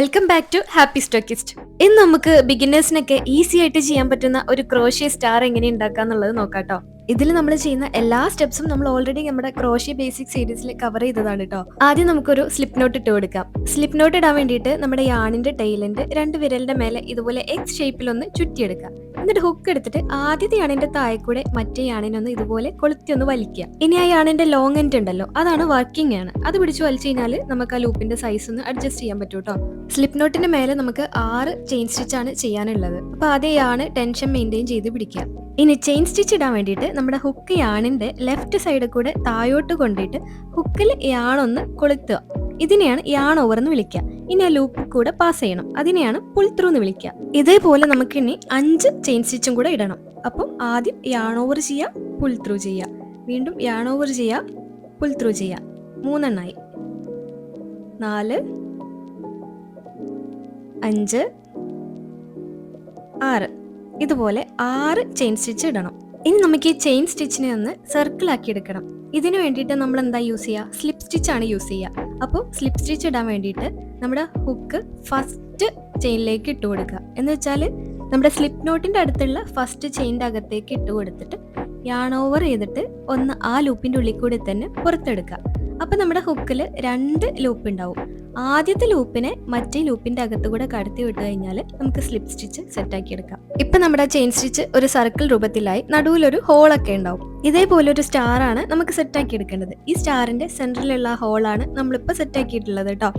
Welcome back to Happy Stockist. ഇന്ന് നമുക്ക് ബിഗിനേഴ്സിനൊക്കെ easy ആയിട്ട് ചെയ്യാൻ പറ്റുന്ന ഒരു ക്രോഷ്യ സ്റ്റാർ എങ്ങനെ ഉണ്ടാക്കാന്നുള്ളത് നോക്കാട്ടോ. ഇതിൽ നമ്മൾ ചെയ്യുന്ന എല്ലാ സ്റ്റെപ്സും നമ്മൾ ഓൾറെഡി നമ്മുടെ ക്രോഷ്യ ബേസിക് സീരീസിൽ കവർ ചെയ്തതാണ് കേട്ടോ. ആദ്യം നമുക്കൊരു സ്ലിപ്പ് നോട്ട് ഇട്ട് കൊടുക്കാം. സ്ലിപ്പ് നോട്ട് ഇടാൻ വേണ്ടിയിട്ട് നമ്മുടെ യാണിന്റെ ടൈലിന്റെ രണ്ട് വിരലിന്റെ മേലെ ഇതുപോലെ എക്സ് ഷേപ്പിലൊന്ന് ചുറ്റിയെടുക്കാം. എന്നിട്ട് ഹുക്ക് എടുത്തിട്ട് ആദ്യത്തെ യാണിന്റെ താഴെ കൂടെ മറ്റേ യാണിനൊന്ന് ഇതുപോലെ കൊളുത്തി ഒന്ന് വലിക്കുക. ഇനി ആ യാണിന്റെ ലോങ് എൻഡ് ഉണ്ടല്ലോ, അതാണ് വർക്കിംഗ് ആണ്. അത് പിടിച്ച് വലിച്ചു കഴിഞ്ഞാൽ നമുക്ക് ആ ലൂപ്പിന്റെ സൈസ് ഒന്ന് അഡ്ജസ്റ്റ് ചെയ്യാൻ പറ്റും കേട്ടോ. സ്ലിപ്പ് നോട്ടിന്റെ മേലെ നമുക്ക് 6 ചെയിൻ സ്റ്റിച്ച് ആണ് ചെയ്യാനുള്ളത്. അപ്പൊ അതേ യാണ് ടെൻഷൻ മെയിൻറ്റെയിൻ ചെയ്ത് പിടിക്കുക. ഇനി ചെയിൻ സ്റ്റിച്ച് ഇടാൻ വേണ്ടിയിട്ട് നമ്മുടെ ഹുക്ക് യാണിന്റെ ലെഫ്റ്റ് സൈഡിൽ കൂടെ താഴോട്ട് കൊണ്ടിട്ട് ഹുക്കിൽ യാണൊന്ന് കൊളുത്തുക. ഇതിനെയാണ് യാൺ ഓവർ എന്ന് വിളിക്കുക. ഇനി ആ ലൂപ്പിൽ കൂടെ പാസ് ചെയ്യണം. അതിനെയാണ് പുൾ ത്രൂ എന്ന് വിളിക്കുക. ഇതേപോലെ നമുക്ക് ഇനി 5 ചെയിൻ സ്റ്റിച്ചും കൂടെ ഇടണം. അപ്പം ആദ്യം യാൺ ഓവർ ചെയ്യുക, പുൾ ത്രൂ ചെയ്യുക, വീണ്ടും യാൺ ഓവർ ചെയ്യുക, പുൾ ത്രൂ ചെയ്യുക. 3 എണ്ണായി. 4 5 6 ഇതുപോലെ 6 ചെയിൻ സ്റ്റിച്ച് ഇടണം. ഇനി നമുക്ക് ഈ ചെയിൻ സ്റ്റിച്ചിനെ ഒന്ന് സർക്കിൾ ആക്കി എടുക്കണം. ഇതിന് വേണ്ടിയിട്ട് നമ്മൾ എന്താ യൂസ് ചെയ്യുക? സ്ലിപ്പ് സ്റ്റിച്ച് ആണ് യൂസ് ചെയ്യുക. അപ്പോൾ സ്ലിപ്പ് സ്റ്റിച്ച് ഇടാൻ വേണ്ടിയിട്ട് നമ്മുടെ ഹുക്ക് ഫസ്റ്റ് ചെയിനിലേക്ക് ഇട്ട് കൊടുക്കുക. എന്ന് വെച്ചാൽ നമ്മുടെ സ്ലിപ്പ് നോട്ടിൻ്റെ അടുത്തുള്ള ഫസ്റ്റ് ചെയിൻ്റെ അകത്തേക്ക് ഇട്ട് കൊടുത്തിട്ട് യാൺ ഓവർ ചെയ്തിട്ട് ഒന്ന് ആ ലൂപ്പിൻ്റെ ഉള്ളിൽ കൂടി തന്നെ പുറത്തെടുക്കുക. അപ്പം നമ്മുടെ ഹുക്കിൽ 2 ലൂപ്പ് ഉണ്ടാവും. ആദ്യത്തെ ലൂപ്പിനെ മറ്റേ ലൂപ്പിന്റെ അകത്ത് കൂടെ കടത്തി വിട്ട് കഴിഞ്ഞാൽ നമുക്ക് സ്ലിപ്പ് സ്റ്റിച്ച് സെറ്റാക്കി എടുക്കാം. ഇപ്പൊ നമ്മുടെ ചെയിൻ സ്റ്റിച്ച് ഒരു സർക്കിൾ രൂപത്തിലായി, നടുവിലൊരു ഹോളൊക്കെ ഉണ്ടാവും. ഇതേപോലെ ഒരു സ്റ്റാർ ആണ് നമുക്ക് സെറ്റാക്കി എടുക്കേണ്ടത്. ഈ സ്റ്റാറിന്റെ സെന്ററിലുള്ള ഹോളാണ് നമ്മളിപ്പോൾ സെറ്റാക്കിയിട്ടുള്ളത് കേട്ടോ.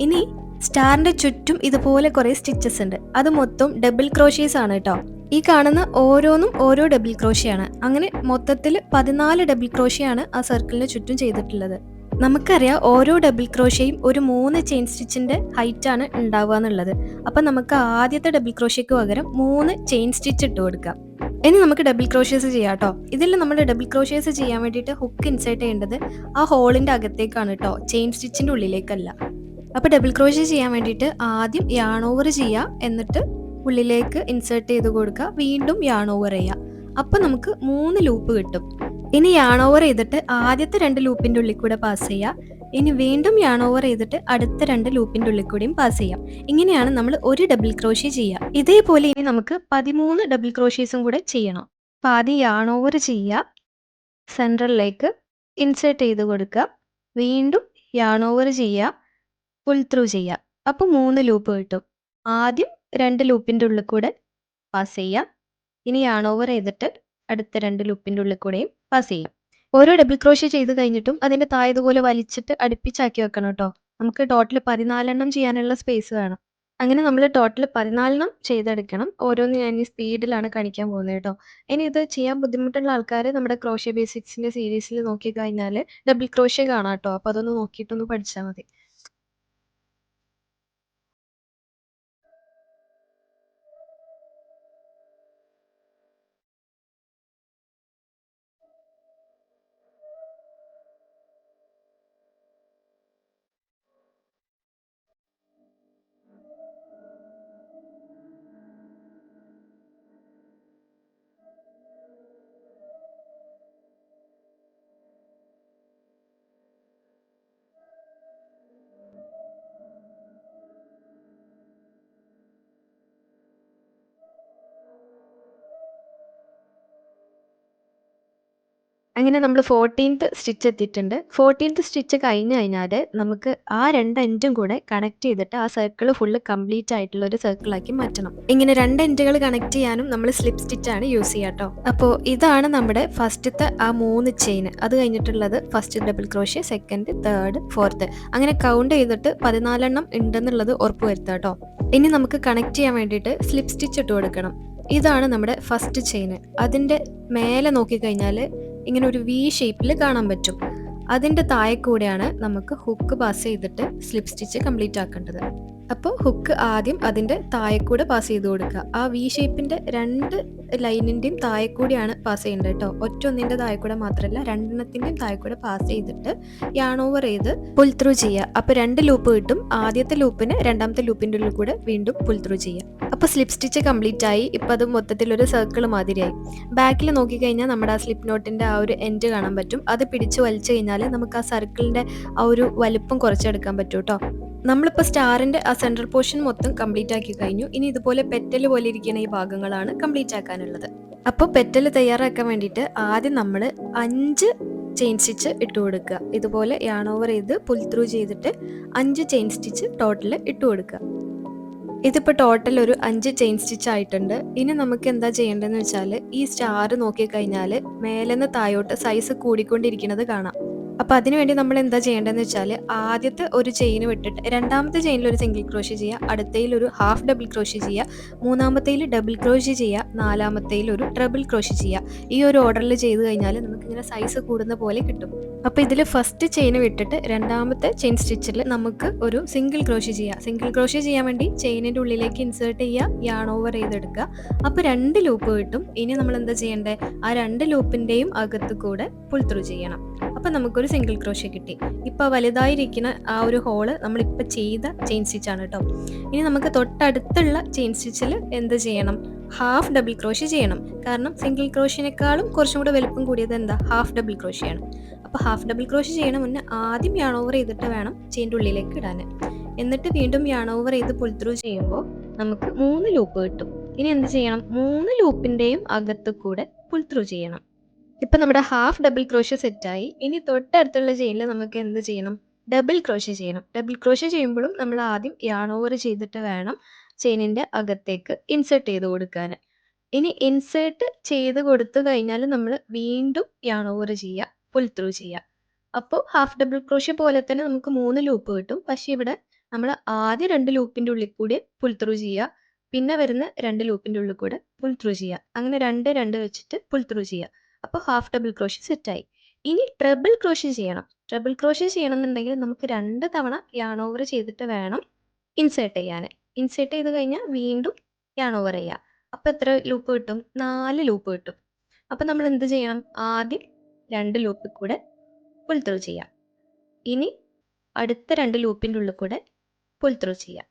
ഇനി സ്റ്റാറിന്റെ ചുറ്റും ഇതുപോലെ കുറെ സ്റ്റിച്ചസ് ഉണ്ട്. അത് മൊത്തം ഡബിൾ ക്രോഷ്യേസ് ആണ് കേട്ടോ. ഈ കാണുന്ന ഓരോന്നും ഓരോ ഡബിൾ ക്രോഷ്യാണ്. അങ്ങനെ മൊത്തത്തിൽ 14 ഡബിൾ ക്രോഷ്യാണ് ആ സർക്കിളിന് ചുറ്റും ചെയ്തിട്ടുള്ളത്. നമുക്കറിയാം ഓരോ ഡബിൾ ക്രോഷ്യയും ഒരു 3 ചെയിൻ സ്റ്റിച്ചിന്റെ ഹൈറ്റ് ആണ് ഉണ്ടാവുക എന്നുള്ളത്. അപ്പൊ നമുക്ക് ആദ്യത്തെ ഡബിൾ ക്രോഷ്യക്ക് പകരം 3 ചെയിൻ സ്റ്റിച്ച് ഇട്ട് കൊടുക്കാം. ഇനി നമുക്ക് ഡബിൾ ക്രോഷ്യേഴ്സ് ചെയ്യാം കേട്ടോ. ഇതിൽ നമ്മൾ ഡബിൾ ക്രോഷ്യേഴ്സ് ചെയ്യാൻ വേണ്ടിയിട്ട് ഹുക്ക് ഇൻസേർട്ട് ചെയ്യേണ്ടത് ആ ഹോളിന്റെ അകത്തേക്കാണ് കേട്ടോ, ചെയിൻ സ്റ്റിച്ചിന്റെ ഉള്ളിലേക്കല്ല. അപ്പൊ ഡബിൾ ക്രോഷ്യ ചെയ്യാൻ വേണ്ടിയിട്ട് ആദ്യം യാൺ ഓവർ ചെയ്യുക, എന്നിട്ട് ഉള്ളിലേക്ക് ഇൻസേർട്ട് ചെയ്ത് കൊടുക്കുക, വീണ്ടും യാൺ ഓവർ ചെയ്യുക. അപ്പൊ നമുക്ക് 3 ലൂപ്പ് കിട്ടും. ഇനി യാൺ ഓവർ ചെയ്തിട്ട് ആദ്യത്തെ 2 ലൂപ്പിന്റെ ഉള്ളിൽ കൂടെ പാസ് ചെയ്യാം. ഇനി വീണ്ടും യാൺ ഓവർ ചെയ്തിട്ട് അടുത്ത 2 ലൂപ്പിന്റെ ഉള്ളിൽ കൂടെയും പാസ് ചെയ്യാം. ഇങ്ങനെയാണ് നമ്മൾ ഒരു ഡബിൾ ക്രോഷ്യ ചെയ്യുക. ഇതേപോലെ ഇനി നമുക്ക് 13 ഡബിൾ ക്രോഷ്യേസും കൂടെ ചെയ്യണം. അപ്പൊ ആദ്യം യാൺ ഓവർ ചെയ്യുക, സെൻട്രലിലേക്ക് ഇൻസേർട്ട് ചെയ്ത് കൊടുക്കുക, വീണ്ടും യാൺ ഓവർ ചെയ്യുക, പുൾ ത്രൂ ചെയ്യുക. അപ്പോൾ 3 ലൂപ്പ് കിട്ടും. ആദ്യം 2 ലൂപ്പിന്റെ ഉള്ളിൽ കൂടെ പാസ് ചെയ്യാം. ഇനി യാൺ ഓവർ ചെയ്തിട്ട് അടുത്ത 2 ലൂപ്പിന്റെ ഉള്ളിൽ കൂടെയും പാസ് ചെയ്യും. ഓരോ ഡബിൾ ക്രോഷ്യ ചെയ്ത് കഴിഞ്ഞിട്ടും അതിന്റെ താഴെതുപോലെ വലിച്ചിട്ട് അടുപ്പിച്ചാക്കി വെക്കണം കേട്ടോ. നമുക്ക് ടോട്ടൽ 14 ചെയ്യാനുള്ള സ്പേസ് വേണം. അങ്ങനെ നമ്മൾ ടോട്ടൽ 14 ചെയ്തെടുക്കണം. ഓരോന്ന് ഞാൻ ഈ സ്പീഡിലാണ് കാണിക്കാൻ പോകുന്നത് കേട്ടോ. ഇനി ഇത് ചെയ്യാൻ ബുദ്ധിമുട്ടുള്ള ആൾക്കാർ നമ്മുടെ ക്രോഷ്യ ബേസിക്സിന്റെ സീരീസിൽ നോക്കി കഴിഞ്ഞാൽ ഡബിൾ ക്രോഷ്യ കാണാം കേട്ടോ. അപ്പോൾ അതൊന്ന് നോക്കിയിട്ടൊന്ന് പഠിച്ചാൽ മതി. അങ്ങനെ നമ്മൾ 14th സ്റ്റിച്ച് എത്തിയിട്ടുണ്ട്. 14th സ്റ്റിച്ച് കഴിഞ്ഞ് കഴിഞ്ഞാൽ നമുക്ക് ആ 2 എൻഡും കൂടെ കണക്ട് ചെയ്തിട്ട് ആ സർക്കിൾ ഫുള്ള് കംപ്ലീറ്റ് ആയിട്ടുള്ള ഒരു സർക്കിളാക്കി മാറ്റണം. ഇങ്ങനെ 2 എൻഡുകൾ കണക്ട് ചെയ്യാനും നമ്മൾ സ്ലിപ്പ് സ്റ്റിച്ചാണ് യൂസ് ചെയ്യുക കേട്ടോ. അപ്പോൾ ഇതാണ് നമ്മുടെ ഫസ്റ്റത്തെ ആ 3 ചെയിൻ. അത് കഴിഞ്ഞിട്ടുള്ളത് first double crochet, second, third, fourth, അങ്ങനെ കൗണ്ട് ചെയ്തിട്ട് 14 ഉണ്ടെന്നുള്ളത് ഉറപ്പ് വരുത്തുക കേട്ടോ. ഇനി നമുക്ക് കണക്ട് ചെയ്യാൻ വേണ്ടിയിട്ട് സ്ലിപ്പ് സ്റ്റിച്ച് ഇട്ട് കൊടുക്കണം. ഇതാണ് നമ്മുടെ ഫസ്റ്റ് ചെയിൻ. അതിൻ്റെ മേലെ നോക്കിക്കഴിഞ്ഞാൽ ഇങ്ങനെ ഒരു വി ഷേപ്പിൽ കാണാൻ പറ്റും. അതിൻ്റെ താഴെ കൂടെയാണ് നമുക്ക് ഹുക്ക് പാസ് ചെയ്തിട്ട് സ്ലിപ്പ് സ്റ്റിച്ച് കംപ്ലീറ്റ് ആക്കേണ്ടത്. അപ്പോൾ ഹുക്ക് ആദ്യം അതിൻ്റെ താഴെ കൂടെ പാസ് ചെയ്ത് കൊടുക്കുക. ആ വി ഷേപ്പിൻ്റെ 2 ലൈനിൻ്റെയും താഴെ കൂടിയാണ് പാസ് ചെയ്യേണ്ടത് കേട്ടോ. ഒറ്റൊന്നിൻ്റെ താഴെ കൂടെ മാത്രമല്ല, 2 താഴെ കൂടെ പാസ് ചെയ്തിട്ട് യാൺ ഓവർ ചെയ്ത് പുൾ ത്രൂ ചെയ്യുക. അപ്പോൾ 2 ലൂപ്പ് കിട്ടും. ആദ്യത്തെ ലൂപ്പിന് രണ്ടാമത്തെ ലൂപ്പിൻ്റെ ഉള്ളിൽ കൂടെ വീണ്ടും പുൾ ത്രൂ ചെയ്യുക. അപ്പോൾ സ്ലിപ്പ് സ്റ്റിച്ച് കംപ്ലീറ്റ് ആയി. ഇപ്പോൾ അത് മൊത്തത്തിലൊരു സർക്കിൾ മാതിരിയായി. ബാക്കിൽ നോക്കിക്കഴിഞ്ഞാൽ നമ്മുടെ ആ സ്ലിപ്പ് നോട്ടിൻ്റെ ആ ഒരു എൻഡ് കാണാൻ പറ്റും. അത് പിടിച്ച് വലിച്ചു കഴിഞ്ഞാൽ നമുക്ക് ആ സർക്കിളിൻ്റെ ആ ഒരു വലുപ്പം കുറച്ചെടുക്കാൻ പറ്റും കേട്ടോ. നമ്മളിപ്പോൾ സ്റ്റാറിൻ്റെ ആ സെൻട്രൽ പോർഷൻ മൊത്തം കംപ്ലീറ്റ് ആക്കി കഴിഞ്ഞു. ഇനി ഇതുപോലെ പെറ്റൽ പോലെ ഇരിക്കുന്ന ഈ ഭാഗങ്ങളാണ് കംപ്ലീറ്റ് ആക്കാനുള്ളത്. അപ്പോൾ പെറ്റൽ തയ്യാറാക്കാൻ വേണ്ടിയിട്ട് ആദ്യം നമ്മൾ 5 ചെയിൻ സ്റ്റിച്ച് ഇട്ട് കൊടുക്കുക. ഇതുപോലെ യാൺ ഓവർ ചെയ്ത് പുൾ ത്രൂ ചെയ്തിട്ട് 5 ചെയിൻ സ്റ്റിച്ച് ടോട്ടൽ ഇട്ട് കൊടുക്കുക. ഇതിപ്പോൾ ടോട്ടൽ ഒരു 5 ചെയിൻ സ്റ്റിച്ച് ആയിട്ടുണ്ട്. ഇനി നമുക്ക് എന്താ ചെയ്യേണ്ടതെന്ന് വെച്ചാൽ ഈ സ്റ്റാർ നോക്കിക്കഴിഞ്ഞാൽ മേലെന്ന് താഴോട്ട് സൈസ് കൂടിക്കൊണ്ടിരിക്കുന്നത് കാണാം. അപ്പോൾ അതിനുവേണ്ടി നമ്മൾ എന്താ ചെയ്യേണ്ടതെന്ന് വെച്ചാൽ ആദ്യത്തെ ഒരു ചെയിൻ വിട്ടിട്ട് രണ്ടാമത്തെ ചെയിനിൽ ഒരു സിംഗിൾ ക്രോഷ്യ ചെയ്യുക, അടുത്തയിൽ ഒരു ഹാഫ് ഡബിൾ ക്രോഷ്യ ചെയ്യുക, മൂന്നാമത്തേൽ ഡബിൾ ക്രോഷ്യ ചെയ്യുക, നാലാമത്തേൽ ഒരു ട്രിപ്പിൾ ക്രോഷ്യ ചെയ്യുക. ഈ ഒരു ഓർഡറിൽ ചെയ്ത് കഴിഞ്ഞാൽ നമുക്കിങ്ങനെ സൈസ് കൂടുന്ന പോലെ കിട്ടും. അപ്പോൾ ഇതിൽ ഫസ്റ്റ് ചെയിൻ വിട്ടിട്ട് രണ്ടാമത്തെ ചെയിൻ സ്റ്റിച്ചിൽ നമുക്ക് ഒരു സിംഗിൾ ക്രോഷ്യ ചെയ്യുക. സിംഗിൾ ക്രോഷ്യ ചെയ്യാൻ വേണ്ടി ചെയിനിൻ്റെ ഉള്ളിലേക്ക് ഇൻസേർട്ട് ചെയ്യുക, യാൺ ഓവർ ചെയ്തെടുക്കുക. അപ്പോൾ 2 ലൂപ്പ് കിട്ടും. ഇനി നമ്മൾ എന്താ ചെയ്യേണ്ടത്, ആ 2 ലൂപ്പിൻ്റെയും അകത്ത് കൂടെ പുൾ ത്രൂ ചെയ്യണം. അപ്പോൾ നമുക്കൊരു സിംഗിൾ ക്രോഷ്യ കിട്ടി. ഇപ്പോൾ വലുതായിരിക്കുന്ന ആ ഒരു ഹോള് നമ്മളിപ്പോൾ ചെയ്ത ചെയിൻ സ്റ്റിച്ചാണ് കേട്ടോ. ഇനി നമുക്ക് തൊട്ടടുത്തുള്ള ചെയിൻ സ്റ്റിച്ചിൽ എന്ത് ചെയ്യണം, ഹാഫ് ഡബിൾ ക്രോഷ്യ ചെയ്യണം. കാരണം സിംഗിൾ ക്രോഷ്യനേക്കാളും കുറച്ചും കൂടെ വലുപ്പം കൂടിയത് എന്താ, ഹാഫ് ഡബിൾ ക്രോഷ്യയാണ്. അപ്പോൾ ഹാഫ് ഡബിൾ ക്രോഷ്യ ചെയ്യണ മുന്നേ ആദ്യം യാൺ ഓവർ ചെയ്തിട്ട് വേണം ചെയിൻ്റെ ഉള്ളിലേക്ക് ഇടാൻ. എന്നിട്ട് വീണ്ടും യാൺ ഓവർ ചെയ്ത് പുൾ ത്രൂ ചെയ്യുമ്പോൾ നമുക്ക് 3 ലൂപ്പ് കിട്ടും. ഇനി എന്ത് ചെയ്യണം, 3 ലൂപ്പിൻ്റെയും അകത്ത് കൂടെ പുൾ ത്രൂ ചെയ്യണം. ഇപ്പം നമ്മുടെ ഹാഫ് ഡബിൾ ക്രോഷ്യ സെറ്റായി. ഇനി തൊട്ടടുത്തുള്ള ചെയിനിൽ നമുക്ക് എന്ത് ചെയ്യണം, ഡബിൾ ക്രോഷ്യ ചെയ്യണം. ഡബിൾ ക്രോഷ്യ ചെയ്യുമ്പോഴും നമ്മൾ ആദ്യം യാൺ ഓവർ ചെയ്തിട്ട് വേണം ചെയിനിൻ്റെ അകത്തേക്ക് ഇൻസേർട്ട് ചെയ്ത് കൊടുക്കാൻ. ഇനി ഇൻസേർട്ട് ചെയ്ത് കൊടുത്തു കഴിഞ്ഞാൽ നമ്മൾ വീണ്ടും യാൺ ഓവർ ചെയ്യുക, പുൾ ത്രൂ ചെയ്യുക. അപ്പോൾ ഹാഫ് ഡബിൾ ക്രോഷ്യ പോലെ തന്നെ നമുക്ക് 3 ലൂപ്പ് കിട്ടും. പക്ഷേ ഇവിടെ നമ്മൾ ആദ്യം 2 ലൂപ്പിൻ്റെ ഉള്ളിൽ കൂടി പുൾ ത്രൂ ചെയ്യുക, പിന്നെ വരുന്ന 2 ലൂപ്പിൻ്റെ ഉള്ളിൽ കൂടെ പുൾ ത്രൂ ചെയ്യുക. അങ്ങനെ 2 2 വെച്ചിട്ട് പുൾ ത്രൂ ചെയ്യുക. അപ്പോൾ ഹാഫ് ഡബിൾ ക്രോഷ്യ സെറ്റായി. ഇനി ട്രിപ്പിൾ ക്രോഷ്യ ചെയ്യണം. ട്രിപ്പിൾ ക്രോഷ്യ ചെയ്യണമെന്നുണ്ടെങ്കിൽ നമുക്ക് 2 തവണ യാൺ ഓവർ ചെയ്തിട്ട് വേണം ഇൻസേർട്ട് ചെയ്യാൻ. ഇൻസേർട്ട് ചെയ്ത് കഴിഞ്ഞാൽ വീണ്ടും യാൺ ഓവർ ചെയ്യുക. അപ്പോൾ എത്ര ലൂപ്പ് കിട്ടും, 4 ലൂപ്പ് കിട്ടും. അപ്പോൾ നമ്മൾ എന്ത് ചെയ്യണം, ആദ്യം 2 ലൂപ്പിൽ കൂടെ പുൾ ത്രൂ ചെയ്യാം. ഇനി അടുത്ത 2 ലൂപ്പിൻ്റെ ഉള്ളിൽ കൂടെ പുൾ ത്രൂ ചെയ്യാം.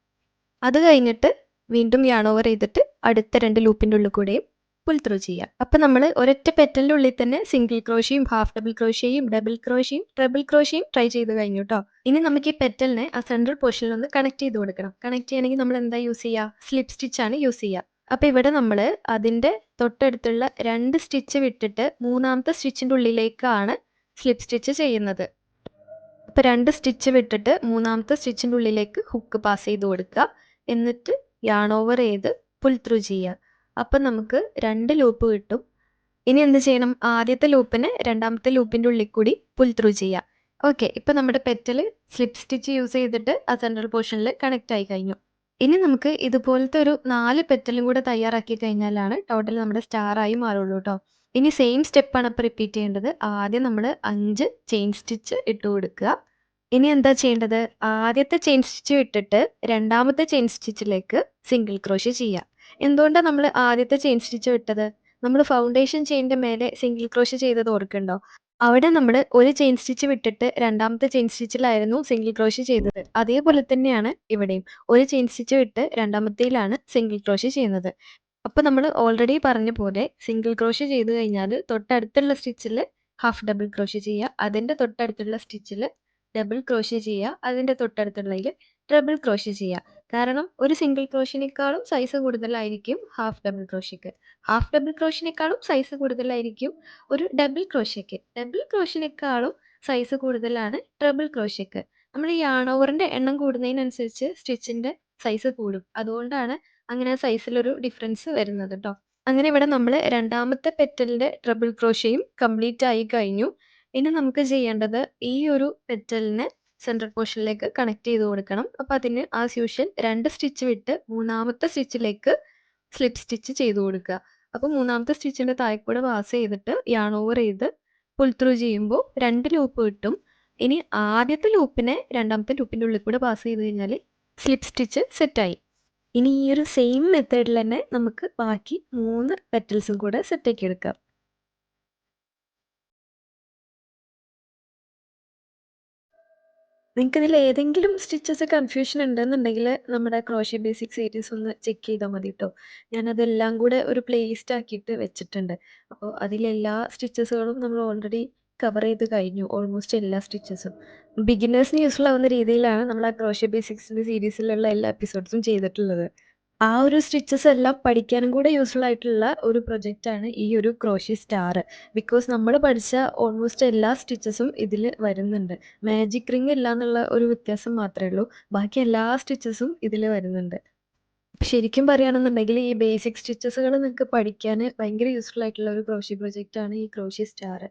അത് കഴിഞ്ഞിട്ട് വീണ്ടും യാൺ ഓവർ ചെയ്തിട്ട് അടുത്ത 2 ലൂപ്പിൻ്റെ ഉള്ളിൽ കൂടെയും പുൾ ത്രൂ ചെയ്യാം. അപ്പം നമ്മൾ ഒരൊറ്റ പെറ്റലിൻ്റെ ഉള്ളിൽ തന്നെ സിംഗിൾ ക്രോഷ്യയും ഹാഫ് ഡബിൾ ക്രോഷ്യയും ഡബിൾ ക്രോഷ്യയും ട്രിപ്പിൾ ക്രോഷ്യയും ട്രൈ ചെയ്ത് കഴിഞ്ഞു കേട്ടോ. ഇനി നമുക്ക് ഈ പെറ്റലിനെ ആ സെൻട്രൽ പോർഷനിൽ ഒന്ന് കണക്ട് ചെയ്ത് കൊടുക്കണം. കണക്ട് ചെയ്യണമെങ്കിൽ നമ്മൾ എന്താ യൂസ് ചെയ്യുക, സ്ലിപ്പ് സ്റ്റിച്ചാണ് യൂസ് ചെയ്യുക. അപ്പോൾ ഇവിടെ നമ്മൾ അതിൻ്റെ തൊട്ടടുത്തുള്ള 2 സ്റ്റിച്ച് വിട്ടിട്ട് മൂന്നാമത്തെ സ്റ്റിച്ചിൻ്റെ ഉള്ളിലേക്കാണ് സ്ലിപ്പ് സ്റ്റിച്ച് ചെയ്യുന്നത്. അപ്പോൾ 2 സ്റ്റിച്ച് വിട്ടിട്ട് മൂന്നാമത്തെ സ്റ്റിച്ചിൻ്റെ ഉള്ളിലേക്ക് ഹുക്ക് പാസ് ചെയ്ത് കൊടുക്കുക. എന്നിട്ട് യാൺ ഓവർ ചെയ്ത് പുൾ ത്രൂ ചെയ്യുക. അപ്പം നമുക്ക് 2 ലൂപ്പ് കിട്ടും. ഇനി എന്ത് ചെയ്യണം, ആദ്യത്തെ ലൂപ്പിന് രണ്ടാമത്തെ ലൂപ്പിൻ്റെ ഉള്ളിൽ കൂടി പുൾ ത്രൂ ചെയ്യുക. ഓക്കെ, ഇപ്പം നമ്മുടെ പെറ്റൽ സ്ലിപ്പ് സ്റ്റിച്ച് യൂസ് ചെയ്തിട്ട് ആ സെൻട്രൽ പോർഷനിൽ കണക്റ്റ് ആയി കഴിഞ്ഞു. ഇനി നമുക്ക് ഇതുപോലത്തെ ഒരു 4 പെറ്റലും കൂടെ തയ്യാറാക്കി കഴിഞ്ഞാലാണ് ടോട്ടൽ നമ്മുടെ സ്റ്റാറായി മാറുള്ളൂ കേട്ടോ. ഇനി സെയിം സ്റ്റെപ്പാണ് അപ്പോൾ റിപ്പീറ്റ് ചെയ്യേണ്ടത്. ആദ്യം നമ്മൾ 5 ചെയിൻ സ്റ്റിച്ച് ഇട്ട് കൊടുക്കുക. ഇനി എന്താ ചെയ്യേണ്ടത്, ആദ്യത്തെ ചെയിൻ സ്റ്റിച്ച് ഇട്ടിട്ട് രണ്ടാമത്തെ ചെയിൻ സ്റ്റിച്ചിലേക്ക് സിംഗിൾ ക്രോഷ്യ ചെയ്യുക. എന്തുകൊണ്ടാണ് നമ്മൾ ആദ്യത്തെ ചെയിൻ സ്റ്റിച്ച് വിട്ടത്, നമ്മൾ ഫൗണ്ടേഷൻ ചെയിനിൻ്റെ മേലെ സിംഗിൾ ക്രോഷ്യ ചെയ്തത് ഓർക്കുന്നുണ്ടോ? അവിടെ നമ്മൾ ഒരു ചെയിൻ സ്റ്റിച്ച് വിട്ടിട്ട് രണ്ടാമത്തെ ചെയിൻ സ്റ്റിച്ചിലായിരുന്നു സിംഗിൾ ക്രോഷ്യ ചെയ്തത്. അതേപോലെ തന്നെയാണ് ഇവിടെയും ഒരു ചെയിൻ സ്റ്റിച്ച് വിട്ട് രണ്ടാമത്തേലാണ് സിംഗിൾ ക്രോഷ്യ ചെയ്യുന്നത്. അപ്പോൾ നമ്മൾ ഓൾറെഡി പറഞ്ഞ പോലെ സിംഗിൾ ക്രോഷ്യ ചെയ്ത് കഴിഞ്ഞാൽ തൊട്ടടുത്തുള്ള സ്റ്റിച്ചിൽ ഹാഫ് ഡബിൾ ക്രോഷ്യ ചെയ്യുക, അതിൻ്റെ തൊട്ടടുത്തുള്ള സ്റ്റിച്ചിൽ ഡബിൾ ക്രോഷ്യ ചെയ്യുക, അതിൻ്റെ തൊട്ടടുത്തുള്ളതിൽ ട്രിപ്പിൾ ക്രോഷ്യ ചെയ്യുക. കാരണം ഒരു സിംഗിൾ ക്രോഷ്യനേക്കാളും സൈസ് കൂടുതലായിരിക്കും ഹാഫ് ഡബിൾ ക്രോഷ്യക്ക്. ഹാഫ് ഡബിൾ ക്രോഷ്യനേക്കാളും സൈസ് കൂടുതലായിരിക്കും ഒരു ഡബിൾ ക്രോഷ്യക്ക്. ഡബിൾ ക്രോഷ്യനേക്കാളും സൈസ് കൂടുതലാണ് ട്രിപ്പിൾ ക്രോഷ്യക്ക്. നമ്മൾ ഈ യാൺ ഓവറിൻ്റെ എണ്ണം കൂടുന്നതിനനുസരിച്ച് സ്റ്റിച്ചിൻ്റെ സൈസ് കൂടും. അതുകൊണ്ടാണ് അങ്ങനെ സൈസിലൊരു ഡിഫറൻസ് വരുന്നത് കേട്ടോ. അങ്ങനെ ഇവിടെ നമ്മൾ രണ്ടാമത്തെ പെറ്റലിൻ്റെ ട്രിപ്പിൾ ക്രോഷ്യയും കംപ്ലീറ്റ് ആയി കഴിഞ്ഞു. ഇനി നമുക്ക് ചെയ്യേണ്ടത് ഈ ഒരു പെറ്റലിനെ സെൻട്രൽ പോർഷനിലേക്ക് കണക്ട് ചെയ്ത് കൊടുക്കണം. അപ്പോൾ അതിന് ആസ് യൂഷ്വൽ 2 സ്റ്റിച്ച് വിട്ട് മൂന്നാമത്തെ സ്റ്റിച്ചിലേക്ക് സ്ലിപ്പ് സ്റ്റിച്ച് ചെയ്ത് കൊടുക്കുക. അപ്പോൾ മൂന്നാമത്തെ സ്റ്റിച്ചിൻ്റെ താഴെക്കൂടെ പാസ് ചെയ്തിട്ട് യാൺ ഓവർ ചെയ്ത് പുൾ ത്രൂ ചെയ്യുമ്പോൾ 2 ലൂപ്പ് കിട്ടും. ഇനി ആദ്യത്തെ ലൂപ്പിനെ രണ്ടാമത്തെ ലൂപ്പിൻ്റെ ഉള്ളിൽ കൂടെ പാസ് ചെയ്ത് കഴിഞ്ഞാൽ സ്ലിപ്പ് സ്റ്റിച്ച് സെറ്റായി. ഇനി ഈ ഒരു സെയിം മെത്തേഡിൽ തന്നെ നമുക്ക് ബാക്കി 3 പെറ്റൽസും കൂടെ സെറ്റാക്കി എടുക്കാം. നിങ്ങൾക്കിതിൽ ഏതെങ്കിലും സ്റ്റിച്ചസ് കൺഫ്യൂഷൻ ഉണ്ടെന്നുണ്ടെങ്കിൽ നമ്മുടെ ക്രോഷ്യ ബേസിക് സീരീസ് ഒന്ന് ചെക്ക് ചെയ്താൽ മതി കേട്ടോ. ഞാനതെല്ലാം കൂടെ ഒരു പ്ലേലിസ്റ്റ് ആക്കിയിട്ട് വെച്ചിട്ടുണ്ട്. അപ്പോൾ അതിലെല്ലാ സ്റ്റിച്ചസുകളും നമ്മൾ ഓൾറെഡി കവർ ചെയ്ത് കഴിഞ്ഞു ഓൾമോസ്റ്റ് എല്ലാ സ്റ്റിച്ചസും. ബിഗിനേഴ്സിന് യൂസ്ഫുൾ ആവുന്ന രീതിയിലാണ് നമ്മൾ ആ ക്രോഷ്യ ബേസിക്സിന്റെ സീരീസിലുള്ള എല്ലാ എപ്പിസോഡ്സും ചെയ്തിട്ടുള്ളത്. ആ ഒരു സ്റ്റിച്ചസ് എല്ലാം പഠിക്കാനും കൂടെ യൂസ്ഫുൾ ആയിട്ടുള്ള ഒരു പ്രൊജക്റ്റാണ് ഈ ഒരു ക്രോഷ്യ സ്റ്റാർ. ബിക്കോസ് നമ്മൾ പഠിച്ച ഓൾമോസ്റ്റ് എല്ലാ സ്റ്റിച്ചസും ഇതിൽ വരുന്നുണ്ട്. മാജിക് റിംഗ് ഇല്ല എന്നുള്ള ഒരു വ്യത്യാസം മാത്രമേ ഉള്ളൂ. ബാക്കി എല്ലാ സ്റ്റിച്ചസും ഇതിൽ വരുന്നുണ്ട്. ശരിക്കും പറയുകയാണെന്നുണ്ടെങ്കിൽ ഈ ബേസിക് സ്റ്റിച്ചസുകൾ നിങ്ങൾക്ക് പഠിക്കാൻ ഭയങ്കര യൂസ്ഫുൾ ആയിട്ടുള്ള ഒരു ക്രോഷ്യ പ്രൊജക്റ്റാണ് ഈ ക്രോഷ്യ സ്റ്റാർ.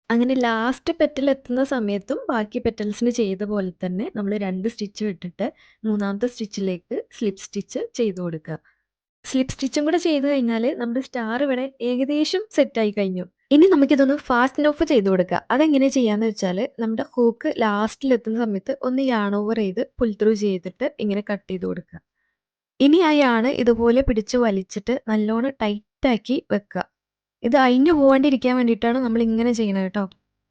അങ്ങനെ ലാസ്റ്റ് പെറ്റൽ എത്തുന്ന സമയത്തും ബാക്കി പെറ്റൽസിന് ചെയ്ത പോലെ തന്നെ നമ്മൾ 2 സ്റ്റിച്ച് വിട്ടിട്ട് മൂന്നാമത്തെ സ്റ്റിച്ചിലേക്ക് സ്ലിപ്പ് സ്റ്റിച്ച് ചെയ്ത് കൊടുക്കുക. സ്ലിപ്പ് സ്റ്റിച്ചും കൂടെ ചെയ്ത് കഴിഞ്ഞാൽ നമ്മുടെ സ്റ്റാർ ഇവിടെ ഏകദേശം സെറ്റായി കഴിഞ്ഞു. ഇനി നമുക്കിതൊന്ന് ഫാസ്റ്റ് ഓഫ് ചെയ്ത് കൊടുക്കുക. അതെങ്ങനെ ചെയ്യാന്ന് വെച്ചാൽ നമ്മുടെ ഹൂക്ക് ലാസ്റ്റിൽ എത്തുന്ന സമയത്ത് ഒന്ന് യാൺ ഓവർ ചെയ്ത് പുൾ ത്രൂ ചെയ്തിട്ട് ഇങ്ങനെ കട്ട് ചെയ്ത് കൊടുക്കുക. ഇനി ആ യാണ് ഇതുപോലെ പിടിച്ച് വലിച്ചിട്ട് നല്ലോണം ടൈറ്റാക്കി വെക്കുക. ഇത് അഴിഞ്ഞു പോവാണ്ടിരിക്കാൻ വേണ്ടിയിട്ടാണ് നമ്മൾ ഇങ്ങനെ ചെയ്യണത് കേട്ടോ.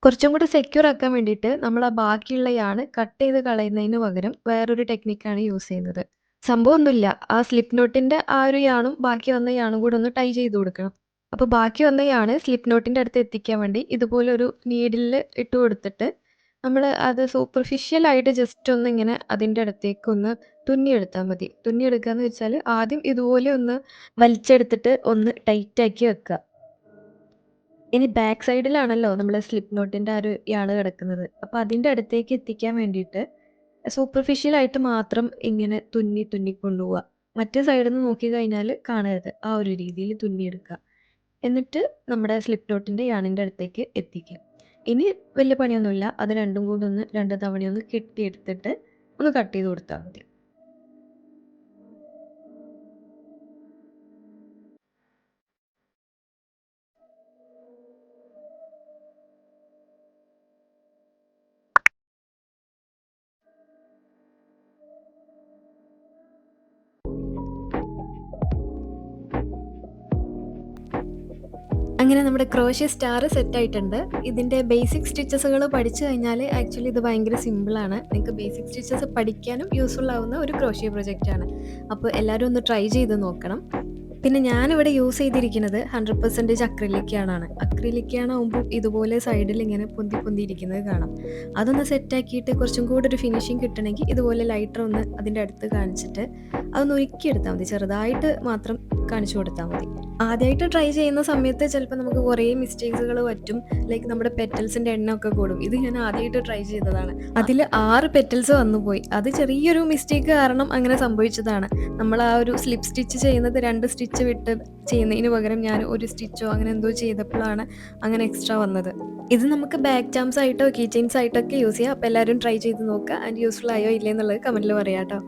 കുറച്ചും കൂടെ സെക്യൂർ ആക്കാൻ വേണ്ടിയിട്ട് നമ്മൾ ആ ബാക്കിയുള്ള യാണ് കട്ട് ചെയ്ത് കളയുന്നതിന് പകരം വേറൊരു ടെക്നിക്കാണ് യൂസ് ചെയ്യുന്നത്. സംഭവമൊന്നുമില്ല, ആ സ്ലിപ്പ് നോട്ടിന്റെ ആ ഒരു യാണും ബാക്കി വന്ന യാണും കൂടെ ഒന്ന് ടൈ ചെയ്ത് കൊടുക്കണം. അപ്പോൾ ബാക്കി വന്ന യാണ് സ്ലിപ്പ് നോട്ടിന്റെ അടുത്ത് എത്തിക്കാൻ വേണ്ടി ഇതുപോലെ ഒരു നീഡിലിൽ ഇട്ട് കൊടുത്തിട്ട് നമ്മൾ അത് സൂപ്പർഫിഷ്യൽ ആയിട്ട് ജസ്റ്റ് ഒന്ന് ഇങ്ങനെ അതിൻ്റെ അടുത്തേക്ക് ഒന്ന് തുന്നിയെടുത്താൽ മതി. തുന്നിയെടുക്കുക എന്ന് വെച്ചാൽ ആദ്യം ഇതുപോലെ ഒന്ന് വലിച്ചെടുത്തിട്ട് ഒന്ന് ടൈറ്റാക്കി വെക്കുക. ഇനി ബാക്ക് സൈഡിലാണല്ലോ നമ്മൾ സ്ലിപ്പ് നോട്ടിന്റെ ആ ഒരു യാള് കിടക്കുന്നത്. അപ്പോൾ അതിൻ്റെ അടുത്തേക്ക് എത്തിക്കാൻ വേണ്ടിയിട്ട് സൂപ്പർഫിഷ്യൽ ആയിട്ട് മാത്രം ഇങ്ങനെ തുന്നി തുന്നി കൊണ്ടുപോവുക. മറ്റേ സൈഡിൽ നിന്ന് നോക്കി കഴിഞ്ഞാൽ കാണരുത്. ആ ഒരു രീതിയിൽ തുന്നിയെടുക്കുക. എന്നിട്ട് നമ്മുടെ സ്ലിപ്പ് നോട്ടിന്റെ യാണിന്റെ അടുത്തേക്ക് എത്തിക്കുക. ഇനി വലിയ പണിയൊന്നുമില്ല. അത് രണ്ടും കൂടെ ഒന്ന് 2 തവണയൊന്ന് കെട്ടിയെടുത്തിട്ട് ഒന്ന് കട്ട് ചെയ്ത് കൊടുത്താൽ മതി. അങ്ങനെ നമ്മുടെ ക്രോഷ്യ സ്റ്റാർ സെറ്റ് ആയിട്ടുണ്ട്. ഇതിന്റെ ബേസിക് സ്റ്റിച്ചസുകൾ പഠിച്ചു കഴിഞ്ഞാൽ ആക്ച്വലി ഇത് ഭയങ്കര സിമ്പിളാണ്. നിങ്ങൾക്ക് ബേസിക് സ്റ്റിച്ചസ് പഠിക്കാനും യൂസ്ഫുൾ ആവുന്ന ഒരു ക്രോഷ്യ പ്രൊജക്റ്റ് ആണ്. അപ്പോൾ എല്ലാവരും ഒന്ന് ട്രൈ ചെയ്ത് നോക്കണം. പിന്നെ ഞാനിവിടെ യൂസ് ചെയ്തിരിക്കുന്നത് 100% അക്രിലിക്കാണ്. അക്രിലിക്കാണാകുമ്പോൾ ഇതുപോലെ സൈഡിൽ ഇങ്ങനെ പൊന്തി പൊന്തി ഇരിക്കുന്നത് കാണാം. അതൊന്ന് സെറ്റാക്കിയിട്ട് കുറച്ചും കൂടെ ഒരു ഫിനിഷിങ് കിട്ടണമെങ്കിൽ ഇതുപോലെ ലൈറ്റർ ഒന്ന് അതിൻ്റെ അടുത്ത് കാണിച്ചിട്ട് അതൊന്ന് ഒരുക്കിയെടുത്താൽ മതി. ചെറുതായിട്ട് മാത്രം കാണിച്ചു കൊടുത്താൽ മതി. ആദ്യമായിട്ട് ട്രൈ ചെയ്യുന്ന സമയത്ത് ചിലപ്പോൾ നമുക്ക് കുറേ മിസ്റ്റേക്സുകൾ പറ്റും. ലൈക്ക് നമ്മുടെ പെറ്റൽസിൻ്റെ എണ്ണമൊക്കെ കൂടും. ഇത് ഞാൻ ആദ്യമായിട്ട് ട്രൈ ചെയ്തതാണ്. അതിൽ 6 പെറ്റൽസ് വന്നുപോയി. അത് ചെറിയൊരു മിസ്റ്റേക്ക് കാരണം അങ്ങനെ സംഭവിച്ചതാണ്. നമ്മൾ ആ ഒരു സ്ലിപ്പ് സ്റ്റിച്ച് ചെയ്യുന്നത് 2 സ്റ്റിച്ച് വിട്ട് ചെയ്യുന്നതിന് പകരം ഞാൻ ഒരു സ്റ്റിച്ചോ അങ്ങനെ എന്തോ ചെയ്തപ്പോഴാണ് അങ്ങനെ എക്സ്ട്രാ വന്നത്. ഇത് നമുക്ക് ബാക്ക് ചാംസ് ആയിട്ടോ കീ ചെയിൻസ് ആയിട്ടോ ഒക്കെ യൂസ് ചെയ്യാം. അപ്പോൾ എല്ലാവരും ട്രൈ ചെയ്ത് നോക്കുക. ആൻഡ് യൂസ്ഫുൾ ആയോ ഇല്ലേ എന്നുള്ളത് കമൻറ്റിൽ പറയാം കേട്ടോ.